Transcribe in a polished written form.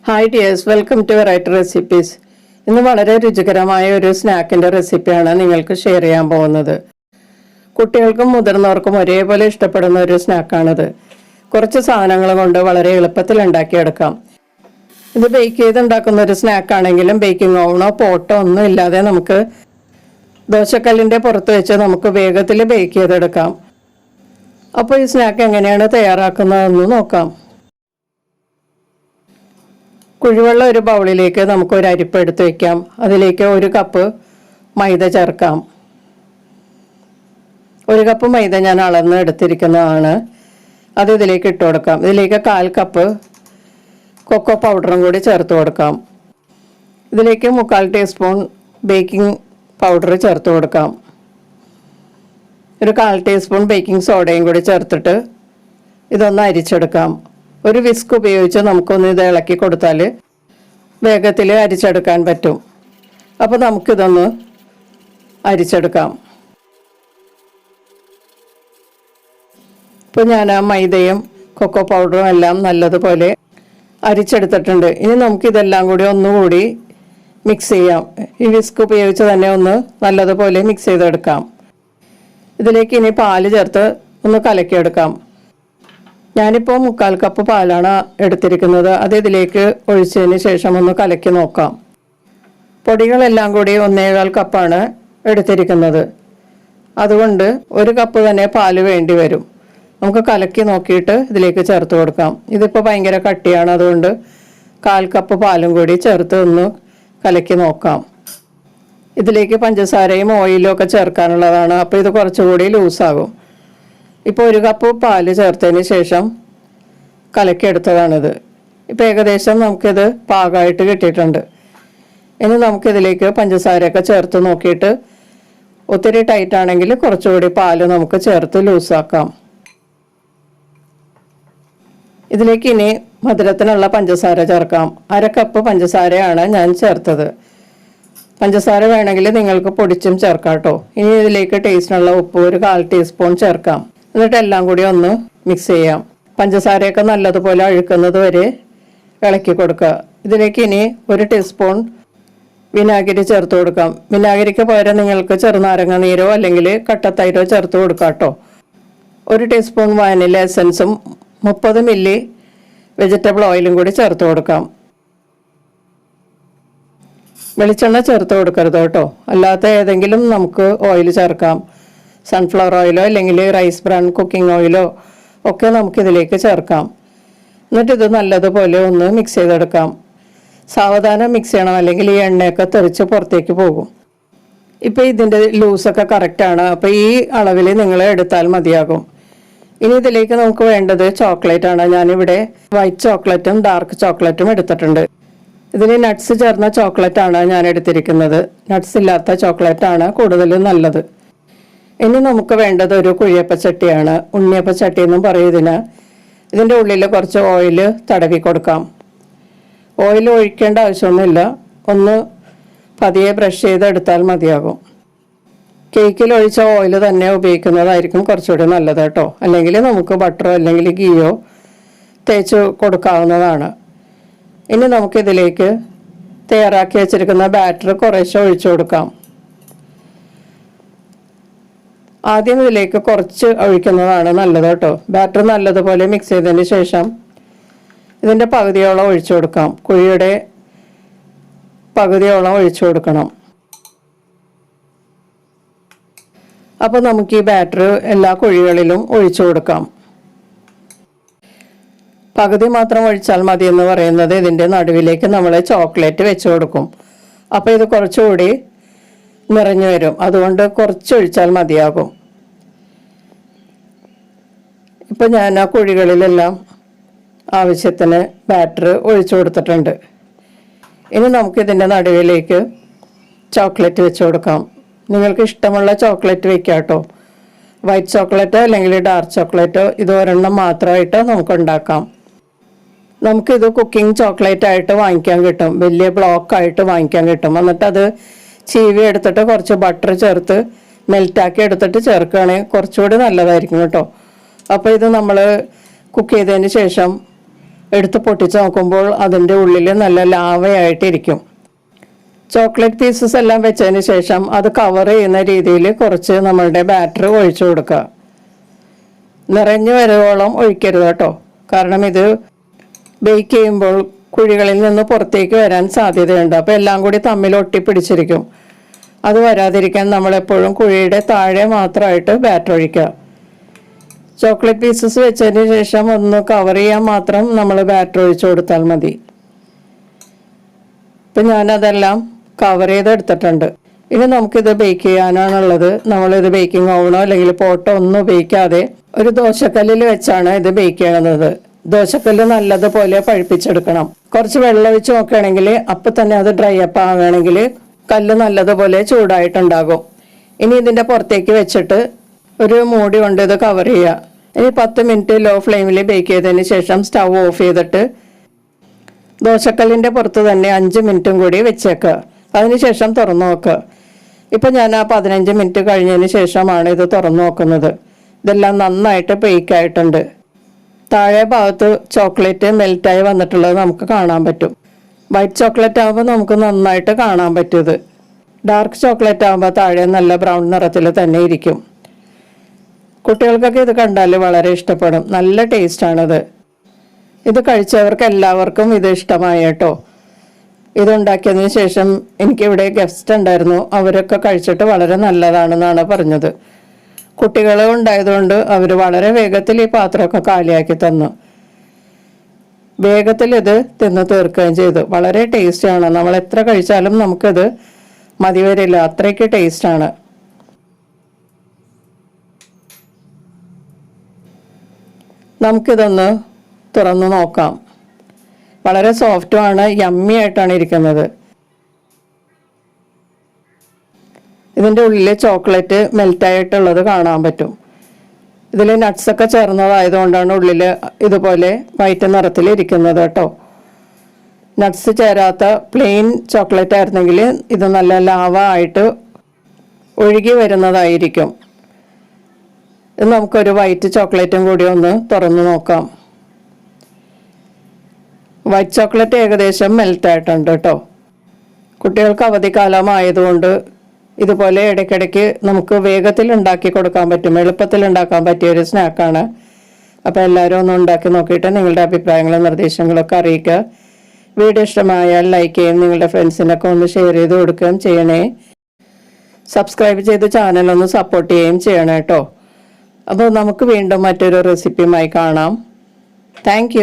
Hi dears, welcome to variety recipes. ഇന്ന് വളരെ രുചികരമായ ഒരു സ്നാക്കിൻ്റെ റെസിപ്പിയാണ് നിങ്ങൾക്ക് ഷെയർ ചെയ്യാൻ പോകുന്നത്. കുട്ടികൾക്കും മുതിർന്നവർക്കും ഒരേപോലെ ഇഷ്ടപ്പെടുന്ന ഒരു സ്നാക്കാണിത്. കുറച്ച് സാധനങ്ങൾ കൊണ്ട് വളരെ എളുപ്പത്തിൽ ഉണ്ടാക്കിയെടുക്കാം. ഇത് ബേക്ക് ചെയ്തുണ്ടാക്കുന്ന ഒരു സ്നാക്കാണെങ്കിലും ബേക്കിംഗ് ഓവനോ പോട്ടോ ഒന്നും ഇല്ലാതെ നമുക്ക് ദോശക്കല്ലിൻ്റെ പുറത്ത് വെച്ച് നമുക്ക് വേഗത്തിൽ ബേക്ക് ചെയ്തെടുക്കാം. അപ്പോൾ ഈ സ്നാക്ക് എങ്ങനെയാണ് തയ്യാറാക്കുന്നതെന്ന് നോക്കാം. കുഴിവെള്ളം ഒരു ബൗളിലേക്ക് നമുക്ക് ഒരു അരിപ്പ് എടുത്ത് വയ്ക്കാം. അതിലേക്ക് 1 കപ്പ് മൈദ ചേർക്കാം. 1 കപ്പ് മൈദ ഞാൻ അളന്ന് എടുത്തിരിക്കുന്നതാണ്. അത് ഇതിലേക്ക് ഇട്ട് കൊടുക്കാം. ഇതിലേക്ക് 1/4 കപ്പ് കൊക്കോ പൗഡറും കൂടി ചേർത്ത് കൊടുക്കാം. ഇതിലേക്ക് 3/4 ടീസ്പൂൺ ബേക്കിംഗ് പൗഡർ ചേർത്ത് കൊടുക്കാം. ഒരു 1/4 ടീസ്പൂൺ ബേക്കിംഗ് സോഡയും കൂടി ചേർത്തിട്ട് ഇതൊന്ന് അരിച്ചെടുക്കാം. ഒരു വിസ്ക് ഉപയോഗിച്ച് നമുക്കൊന്ന് ഇത് ഇളക്കി കൊടുത്താൽ വേഗത്തിൽ അരിച്ചെടുക്കാൻ പറ്റും. അപ്പോൾ നമുക്കിതൊന്ന് അരിച്ചെടുക്കാം. ഇപ്പോൾ ഞാൻ ആ മൈദയും കൊക്കോ പൗഡറും എല്ലാം നല്ലതുപോലെ അരിച്ചെടുത്തിട്ടുണ്ട്. ഇനി നമുക്കിതെല്ലാം കൂടി ഒന്നുകൂടി മിക്സ് ചെയ്യാം. ഈ വിസ്ക് ഉപയോഗിച്ച് തന്നെ ഒന്ന് നല്ലതുപോലെ മിക്സ് ചെയ്തെടുക്കാം. ഇതിലേക്ക് ഇനി പാല് ചേർത്ത് ഒന്ന് കലക്കിയെടുക്കാം. ഞാനിപ്പോൾ 3/4 കപ്പ് പാലാണ് എടുത്തിരിക്കുന്നത്. അത് ഇതിലേക്ക് ഒഴിച്ചതിന് ശേഷം ഒന്ന് കലക്കി നോക്കാം. പൊടികളെല്ലാം കൂടി 1/4 കപ്പാണ് എടുത്തിരിക്കുന്നത്. അതുകൊണ്ട് 1 കപ്പ് തന്നെ പാല് വേണ്ടി വരും. നമുക്ക് കലക്കി നോക്കിയിട്ട് ഇതിലേക്ക് ചേർത്ത് കൊടുക്കാം. ഇതിപ്പോൾ ഭയങ്കര കട്ടിയാണ്, അതുകൊണ്ട് 1/4 കപ്പ് പാലും കൂടി ചേർത്ത് ഒന്ന് കലക്കി നോക്കാം. ഇതിലേക്ക് പഞ്ചസാരയും ഓയിലും ഒക്കെ ചേർക്കാനുള്ളതാണ്. അപ്പോൾ ഇത് കുറച്ചുകൂടി ലൂസാകും. ഇപ്പോൾ 1 കപ്പ് പാല് ചേർത്തതിന് ശേഷം കലക്കിയെടുത്തതാണിത്. ഇപ്പോൾ ഏകദേശം നമുക്കിത് പാകമായിട്ട് കിട്ടിയിട്ടുണ്ട്. ഇനി നമുക്കിതിലേക്ക് പഞ്ചസാരയൊക്കെ ചേർത്ത് നോക്കിയിട്ട് ഒത്തിരി ടൈറ്റ് ആണെങ്കിൽ കുറച്ചുകൂടി പാല് നമുക്ക് ചേർത്ത് ലൂസാക്കാം. ഇതിലേക്ക് ഇനി മധുരത്തിനുള്ള പഞ്ചസാര ചേർക്കാം. 1/2 കപ്പ് പഞ്ചസാരയാണ് ഞാൻ ചേർത്തത്. പഞ്ചസാര വേണമെങ്കിൽ നിങ്ങൾക്ക് പൊടിച്ചും ചേർക്കാം കേട്ടോ. ഇനി ഇതിലേക്ക് ടേസ്റ്റിനുള്ള ഉപ്പ് ഒരു 1/4 ടീസ്പൂൺ ചേർക്കാം. എന്നിട്ട് എല്ലാം കൂടി ഒന്ന് മിക്സ് ചെയ്യാം. പഞ്ചസാരയൊക്കെ നല്ലതുപോലെ അഴുക്കുന്നത് വരെ ഇളക്കി കൊടുക്കുക. ഇതിലേക്ക് ഇനി 1 ടീസ്പൂൺ വിനാഗിരി ചേർത്ത് കൊടുക്കാം. വിനാഗിരിക്ക് പകരം നിങ്ങൾക്ക് ചെറുനാരങ്ങ നീരോ അല്ലെങ്കിൽ കട്ടത്തൈരോ ചേർത്ത് കൊടുക്കാം കേട്ടോ. 1 ടീസ്പൂൺ വാനില എസൻസും 30 മില്ലി വെജിറ്റബിൾ ഓയിലും കൂടി ചേർത്ത് കൊടുക്കാം. വെളിച്ചെണ്ണ ചേർത്ത് കൊടുക്കരുത് കേട്ടോ. അല്ലാത്ത ഏതെങ്കിലും നമുക്ക് ഓയിൽ ചേർക്കാം. സൺഫ്ലവർ ഓയിലോ അല്ലെങ്കിൽ റൈസ് ബ്രാൻ കുക്കിംഗ് ഓയിലോ ഒക്കെ നമുക്കിതിലേക്ക് ചേർക്കാം. എന്നിട്ട് ഇത് നല്ലതുപോലെ ഒന്ന് മിക്സ് ചെയ്തെടുക്കാം. സാവധാനം മിക്സ് ചെയ്യണം, അല്ലെങ്കിൽ ഈ എണ്ണയൊക്കെ തെറിച്ച് പുറത്തേക്ക് പോകും. ഇപ്പോൾ ഇതിൻ്റെ ലൂസൊക്കെ കറക്റ്റാണ്. അപ്പോൾ ഈ അളവിൽ നിങ്ങൾ എടുത്താൽ മതിയാകും. ഇനി ഇതിലേക്ക് നമുക്ക് വേണ്ടത് ചോക്ലേറ്റ് ആണ്. ഞാനിവിടെ വൈറ്റ് ചോക്ലേറ്റും ഡാർക്ക് ചോക്ലേറ്റും എടുത്തിട്ടുണ്ട്. ഇതിന് നട്ട്സ് ചേർന്ന ചോക്ലേറ്റാണ് ഞാൻ എടുത്തിരിക്കുന്നത്. നട്ട്സ് ഇല്ലാത്ത ചോക്ലേറ്റാണ് കൂടുതലും നല്ലത്. ഇനി നമുക്ക് വേണ്ടത് ഒരു കുഴിയപ്പച്ചട്ടിയാണ്. ഉണ്ണിയപ്പച്ചട്ടി എന്നും പറയും ഇതിന്. ഇതിൻ്റെ ഉള്ളിൽ കുറച്ച് ഓയിൽ തടവി കൊടുക്കാം. ഓയിൽ ഒഴിക്കേണ്ട ആവശ്യമൊന്നുമില്ല. ഒന്ന് പതിയെ ബ്രഷ് ചെയ്തെടുത്താൽ മതിയാകും. കേക്കിൽ ഒഴിച്ച ഓയിൽ തന്നെ ഉപയോഗിക്കുന്നതായിരിക്കും കുറച്ചുകൂടി നല്ലത് കേട്ടോ. അല്ലെങ്കിൽ നമുക്ക് ബട്ടറോ അല്ലെങ്കിൽ ഗീയോ തേച്ച് കൊടുക്കാവുന്നതാണ്. ഇനി നമുക്കിതിലേക്ക് തയ്യാറാക്കി വെച്ചിരിക്കുന്ന ബാറ്റർ കുറേശ്ശെ ഒഴിച്ചു കൊടുക്കാം. ആദ്യം ഇതിലേക്ക് കുറച്ച് ഒഴിക്കുന്നതാണ് നല്ലത് കേട്ടോ. ബാറ്റർ നല്ലതുപോലെ മിക്സ് ചെയ്തതിന് ശേഷം ഇതിൻ്റെ പകുതിയോളം ഒഴിച്ചു കൊടുക്കാം. കുഴിയുടെ പകുതിയോളം ഒഴിച്ചു കൊടുക്കണം. അപ്പോൾ നമുക്ക് ഈ ബാറ്റർ എല്ലാ കുഴികളിലും ഒഴിച്ചു കൊടുക്കാം. പകുതി മാത്രം ഒഴിച്ചാൽ മതി എന്ന് പറയുന്നത് ഇതിൻ്റെ നടുവിലേക്ക് നമ്മൾ ചോക്ലേറ്റ് വെച്ച് കൊടുക്കും. അപ്പോൾ ഇത് കുറച്ചുകൂടി നിറഞ്ഞു വരും. അതുകൊണ്ട് കുറച്ച് ഒഴിച്ചാൽ മതിയാകും. ഇപ്പോൾ ഞാൻ ആ കുഴികളിലെല്ലാം ആവശ്യത്തിന് ബാറ്റർ ഒഴിച്ചു കൊടുത്തിട്ടുണ്ട്. ഇനി നമുക്കിതിൻ്റെ നടുവിലേക്ക് ചോക്ലേറ്റ് വെച്ച് കൊടുക്കാം. നിങ്ങൾക്ക് ഇഷ്ടമുള്ള ചോക്ലേറ്റ് വെക്കാം കേട്ടോ. വൈറ്റ് ചോക്ലേറ്റോ അല്ലെങ്കിൽ ഡാർക്ക് ചോക്ലേറ്റോ ഇത് ഒരെണ്ണം മാത്രമായിട്ട് നമുക്ക് ഉണ്ടാക്കാം. നമുക്കിത് കുക്കിംഗ് ചോക്ലേറ്റ് ആയിട്ട് വാങ്ങിക്കാൻ കിട്ടും. വലിയ ബ്ലോക്കായിട്ട് വാങ്ങിക്കാൻ കിട്ടും. എന്നിട്ട് അത് ചീവി എടുത്തിട്ട് കുറച്ച് ബട്ടർ ചേർത്ത് മെൽറ്റാക്കി എടുത്തിട്ട് ചേർക്കുകയാണെങ്കിൽ കുറച്ചുകൂടി നല്ലതായിരിക്കും കേട്ടോ. അപ്പോൾ ഇത് നമ്മൾ കുക്ക് ചെയ്തതിന് ശേഷം എടുത്ത് പൊട്ടിച്ച് നോക്കുമ്പോൾ അതിൻ്റെ ഉള്ളിൽ നല്ല ലാവയായിട്ടിരിക്കും. ചോക്ലേറ്റ് പീസസ് എല്ലാം വെച്ചതിന് ശേഷം അത് കവർ ചെയ്യുന്ന രീതിയിൽ കുറച്ച് നമ്മളുടെ ബാറ്റർ ഒഴിച്ചു കൊടുക്കുക. നിറഞ്ഞു വരുവോളം ഒഴിക്കരുത് കേട്ടോ, കാരണം ഇത് ബേക്ക് ചെയ്യുമ്പോൾ കുഴികളിൽ നിന്ന് പുറത്തേക്ക് വരാൻ സാധ്യതയുണ്ട്. അപ്പോൾ എല്ലാം കൂടി തമ്മിൽ ഒട്ടിപ്പിടിച്ചിരിക്കും. അത് വരാതിരിക്കാൻ നമ്മളെപ്പോഴും കുഴിയുടെ താഴെ മാത്രമായിട്ട് ബാറ്റർ ഒഴിക്കുക. ചോക്ലേറ്റ് പീസസ് വെച്ചതിന് ശേഷം ഒന്ന് കവർ ചെയ്യാൻ മാത്രം നമ്മൾ ബാറ്റർ ഒഴിച്ചു കൊടുത്താൽ മതി. ഇപ്പം ഞാനതെല്ലാം കവർ ചെയ്തെടുത്തിട്ടുണ്ട്. ഇനി നമുക്കിത് ബേക്ക് ചെയ്യാനാണുള്ളത്. നമ്മളിത് ബേക്കിംഗ് ഓവണോ അല്ലെങ്കിൽ പോട്ടോ ഒന്നും ഉപയോഗിക്കാതെ ഒരു ദോശക്കല്ലിൽ വെച്ചാണ് ഇത് ബേക്ക് ചെയ്യുന്നത്. ദോശക്കല്ല് നല്ലതുപോലെ പഴുപ്പിച്ചെടുക്കണം. കുറച്ച് വെള്ളം ഒഴിച്ച് നോക്കുകയാണെങ്കിൽ അപ്പം തന്നെ അത് ഡ്രൈ അപ്പ് ആവുകയാണെങ്കിൽ കല്ല് നല്ലതുപോലെ ചൂടായിട്ടുണ്ടാകും. ഇനി ഇതിൻ്റെ പുറത്തേക്ക് വെച്ചിട്ട് ഒരു മൂടി കൊണ്ട് ഇത് കവർ ചെയ്യുക. ഇനി 10 മിനിറ്റ് ലോ ഫ്ലെയിമിൽ ബേക്ക് ചെയ്തതിന് ശേഷം സ്റ്റൗ ഓഫ് ചെയ്തിട്ട് ദോശക്കല്ലിൻ്റെ പുറത്ത് തന്നെ 5 മിനിറ്റും കൂടി വെച്ചേക്കുക. അതിനുശേഷം തുറന്നു നോക്കുക. ഇപ്പം ഞാൻ ആ 15 മിനിറ്റ് കഴിഞ്ഞതിന് ശേഷമാണ് ഇത് തുറന്നു നോക്കുന്നത്. ഇതെല്ലാം നന്നായിട്ട് ബേക്കായിട്ടുണ്ട്. താഴെ ഭാഗത്ത് ചോക്ലേറ്റ് മെൽറ്റായി വന്നിട്ടുള്ളത് നമുക്ക് കാണാൻ പറ്റും. വൈറ്റ് ചോക്ലേറ്റ് ആകുമ്പോൾ നമുക്ക് നന്നായിട്ട് കാണാൻ പറ്റും. ഇത് ഡാർക്ക് ചോക്ലേറ്റ് ആകുമ്പോൾ താഴെ നല്ല ബ്രൗൺ നിറത്തിൽ തന്നെ ഇരിക്കും. കുട്ടികൾക്കൊക്കെ ഇത് കണ്ടാൽ വളരെ ഇഷ്ടപ്പെടും. നല്ല ടേസ്റ്റാണിത്. ഇത് കഴിച്ചവർക്ക് എല്ലാവർക്കും ഇത് ഇഷ്ടമായി കേട്ടോ. ഇതുണ്ടാക്കിയതിന് ശേഷം എനിക്കിവിടെ ഗസ്റ്റ് ഉണ്ടായിരുന്നു. അവരൊക്കെ കഴിച്ചിട്ട് വളരെ നല്ലതാണെന്നാണ് പറഞ്ഞത്. കുട്ടികൾ ഉണ്ടായതുകൊണ്ട് അവർ വളരെ വേഗത്തിൽ ഈ പാത്രമൊക്കെ കാലിയാക്കി തന്നു. വേഗത്തിൽ ഇത് തിന്ന് തീർക്കുകയും ചെയ്തു. വളരെ ടേസ്റ്റിയാണ്. നമ്മൾ എത്ര കഴിച്ചാലും നമുക്കിത് മതി വരില്ല, അത്രയ്ക്ക് ടേസ്റ്റാണ്. നമുക്കിതൊന്ന് തുറന്നു നോക്കാം. വളരെ സോഫ്റ്റുമാണ്, യമ്മി ആയിട്ടാണ് ഇരിക്കുന്നത്. ഇതിൻ്റെ ഉള്ളിൽ ചോക്ലേറ്റ് മെൽറ്റായിട്ടുള്ളത് കാണാൻ പറ്റും. ഇതിൽ നട്ട്സൊക്കെ ചേർന്നതായതുകൊണ്ടാണ് ഉള്ളിൽ ഇതുപോലെ വൈറ്റ് നിറത്തിൽ ഇരിക്കുന്നത് കേട്ടോ. നട്ട്സ് ചേരാത്ത പ്ലെയിൻ ചോക്ലേറ്റ് ആയിരുന്നെങ്കിൽ ഇത് നല്ല ലാവ ആയിട്ട് ഒഴുകി വരുന്നതായിരിക്കും. ഇത് നമുക്കൊരു വൈറ്റ് ചോക്ലേറ്റും കൂടി ഒന്ന് തുറന്നു നോക്കാം. വൈറ്റ് ചോക്ലേറ്റ് ഏകദേശം മെൽറ്റായിട്ടുണ്ട് കേട്ടോ. കുട്ടികൾക്ക് അവധിക്കാലമായതുകൊണ്ട് ഇതുപോലെ ഇടയ്ക്കിടയ്ക്ക് നമുക്ക് വേഗത്തിൽ ഉണ്ടാക്കി കൊടുക്കാൻ പറ്റും. എളുപ്പത്തിൽ ഉണ്ടാക്കാൻ പറ്റിയ ഒരു സ്നാക്കാണ്. അപ്പോൾ എല്ലാവരും ഒന്ന് ഉണ്ടാക്കി നോക്കിയിട്ട് നിങ്ങളുടെ അഭിപ്രായങ്ങളും നിർദ്ദേശങ്ങളൊക്കെ അറിയിക്കുക. വീഡിയോ ഇഷ്ടമായാൽ ലൈക്ക് ചെയ്യും, നിങ്ങളുടെ ഫ്രണ്ട്സിനൊക്കെ ഒന്ന് ഷെയർ ചെയ്ത് കൊടുക്കുകയും ചെയ്യണേ. സബ്സ്ക്രൈബ് ചെയ്ത് ചാനലൊന്ന് സപ്പോർട്ട് ചെയ്യുകയും ചെയ്യണം കേട്ടോ. അപ്പോൾ നമുക്ക് വീണ്ടും മറ്റൊരു റെസിപ്പിയുമായി കാണാം. താങ്ക്